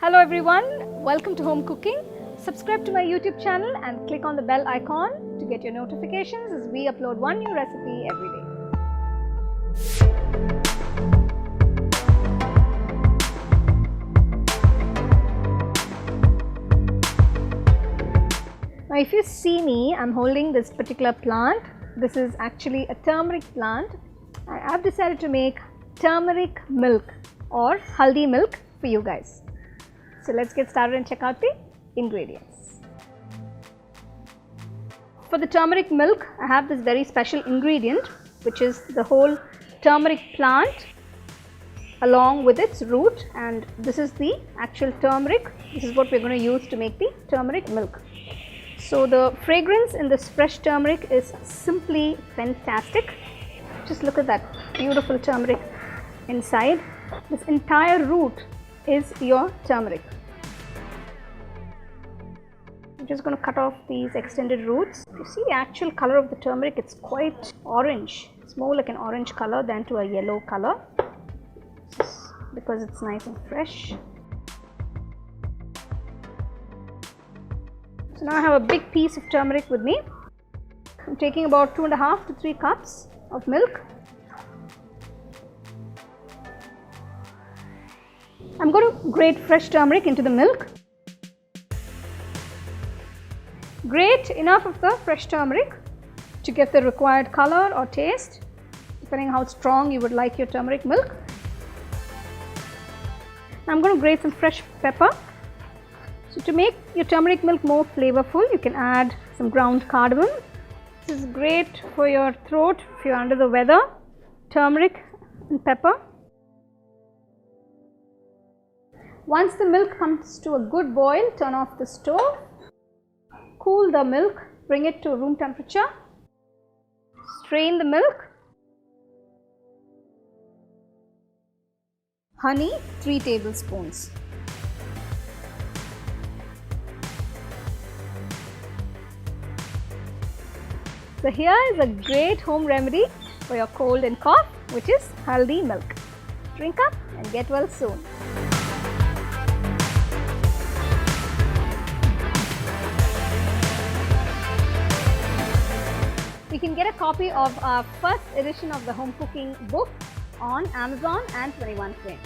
Hello everyone, welcome to Home Cooking. Subscribe to my YouTube channel and click on the bell icon to get your notifications as we upload one new recipe every day. Now if you see me, I'm holding this particular plant. This is actually a turmeric plant. I've decided to make turmeric milk or haldi milk for you guys. So let's get started and check out the ingredients. For the turmeric milk, I have this very special ingredient, which is the whole turmeric plant along with its root, and this is the actual turmeric. This is what we're going to use to make the turmeric milk. So the fragrance in this fresh turmeric is simply fantastic. Just look at that beautiful turmeric inside. This entire root is your turmeric. I'm just going to cut off these extended roots. You see the actual color of the turmeric, it's quite orange. It's more like an orange color than to a yellow color because it's nice and fresh. So now I have a big piece of turmeric with me. I'm taking about 2.5 to 3 cups of milk. I'm going to grate fresh turmeric into the milk. Grate enough of the fresh turmeric to get the required color or taste, depending how strong you would like your turmeric milk. I'm going to grate some fresh pepper. So to make your turmeric milk more flavorful, you can add some ground cardamom. This is great for your throat if you're under the weather. Turmeric and pepper. Once the milk comes to a good boil, turn off the stove. Cool the milk, bring it to room temperature. Strain the milk. Honey, 3 tablespoons. So here is a great home remedy for your cold and cough, which is haldi milk. Drink up and get well soon. You can get a copy of our first edition of the home cooking book on Amazon and 21 Frame.